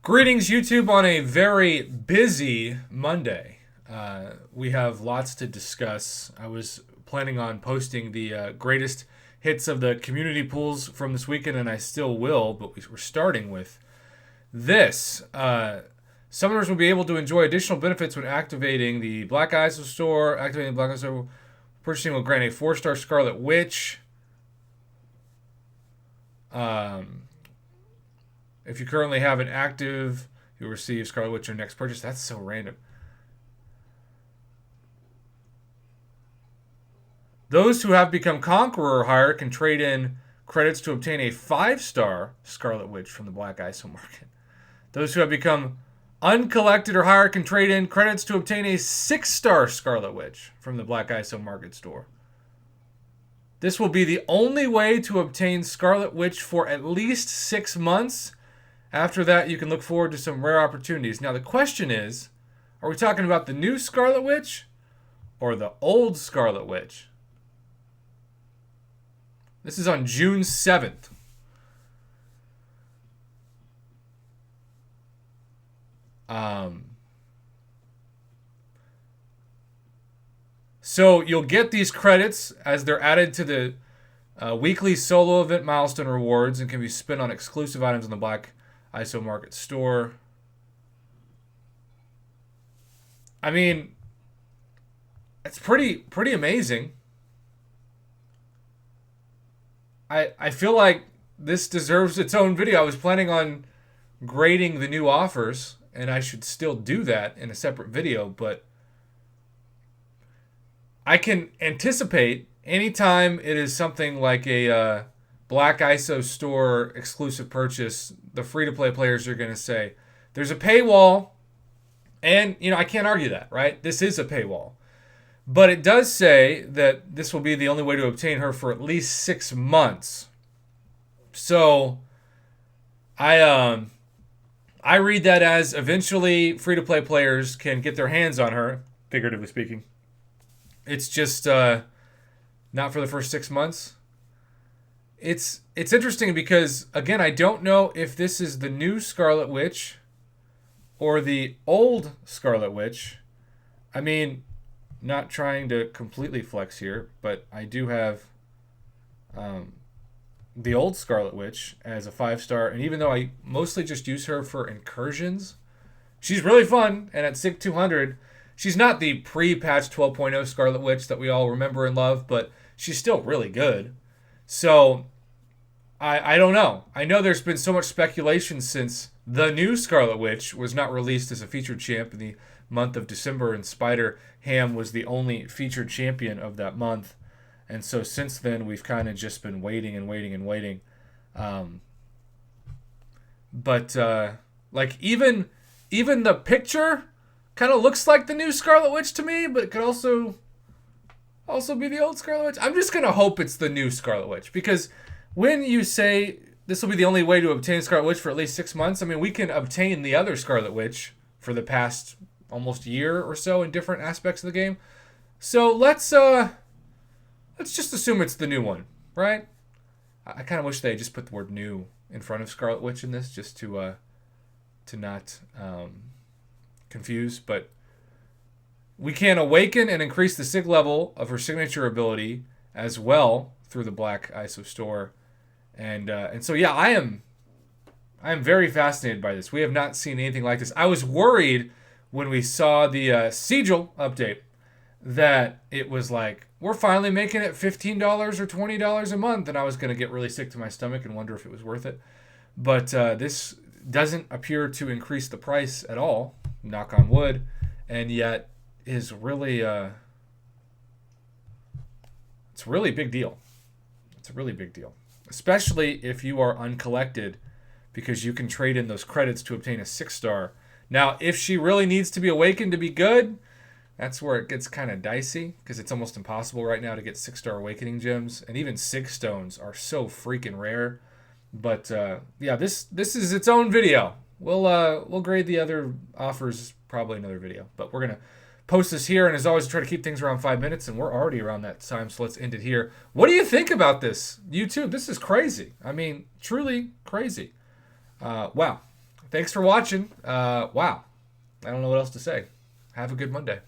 Greetings, YouTube, on a very busy Monday. We have lots to discuss. I was planning on posting the greatest hits of the community pools from this weekend, and I still will, but we're starting with this. Summoners will be able to enjoy additional benefits when activating the Black ISO store. Activating the Black ISO purchasing will grant a 4-star Scarlet Witch. If you currently have it active, you'll receive Scarlet Witch your next purchase. That's so random. Those who have become Conqueror or higher can trade in credits to obtain a 5-star Scarlet Witch from the Black ISO market. Those who have become Uncollected or higher can trade in credits to obtain a 6-star Scarlet Witch from the Black ISO market store. This will be the only way to obtain Scarlet Witch for at least 6 months. After that, you can look forward to some rare opportunities. Now, the question is, are we talking about the new Scarlet Witch or the old Scarlet Witch? This is on June 7th. So you'll get these credits as they're added to the weekly solo event milestone rewards and can be spent on exclusive items in the Black ISO Market store. I mean, it's pretty amazing. I feel like this deserves its own video. I was planning on grading the new offers, and I should still do that in a separate video, but I can anticipate anytime it is something like a Black ISO store exclusive purchase, the free-to-play players are going to say, there's a paywall, and, I can't argue that, right? This is a paywall. But it does say that this will be the only way to obtain her for at least 6 months. So, I read that as eventually free-to-play players can get their hands on her, figuratively speaking. It's just not for the first 6 months. It's interesting because, again, I don't know if this is the new Scarlet Witch or the old Scarlet Witch. I mean, not trying to completely flex here, but I do have the old Scarlet Witch as a 5-star, and even though I mostly just use her for incursions, she's really fun, and at SIG 200, she's not the pre-patch 12.0 Scarlet Witch that we all remember and love, but she's still really good. So, I don't know. I know there's been so much speculation since the new Scarlet Witch was not released as a featured champ in the month of December, and Spider Ham was the only featured champion of that month. And so since then, we've kind of just been waiting and waiting and waiting. But even the picture kind of looks like the new Scarlet Witch to me, but it could also be the old Scarlet Witch. I'm just going to hope it's the new Scarlet Witch, because when you say this will be the only way to obtain Scarlet Witch for at least 6 months, I mean, we can obtain the other Scarlet Witch for the past almost year or so in different aspects of the game. So let's just assume it's the new one, right? I kind of wish they just put the word new in front of Scarlet Witch in this, just to not confuse. But we can awaken and increase the SIG level of her signature ability as well through the Black ISO store. And so, yeah, I am very fascinated by this. We have not seen anything like this. I was worried when we saw the Sigil update that it was like, we're finally making it $15 or $20 a month, and I was going to get really sick to my stomach and wonder if it was worth it. But this doesn't appear to increase the price at all, knock on wood, and yet is really it's a really big deal. It's a really big deal, especially if you are uncollected, because you can trade in those credits to obtain a 6-star. Now, if she really needs to be awakened to be good, that's where it gets kind of dicey, because it's almost impossible right now to get 6-star awakening gems, and even SIG stones are so freaking rare. But yeah, this is its own video. We'll grade the other offers probably another video, but we're gonna post this here, and as always, try to keep things around 5 minutes, and we're already around that time, so let's end it here. What do you think about this, YouTube? This is crazy. I mean, truly crazy. Wow. thanks for watching. Wow. I don't know what else to say. Have a good Monday.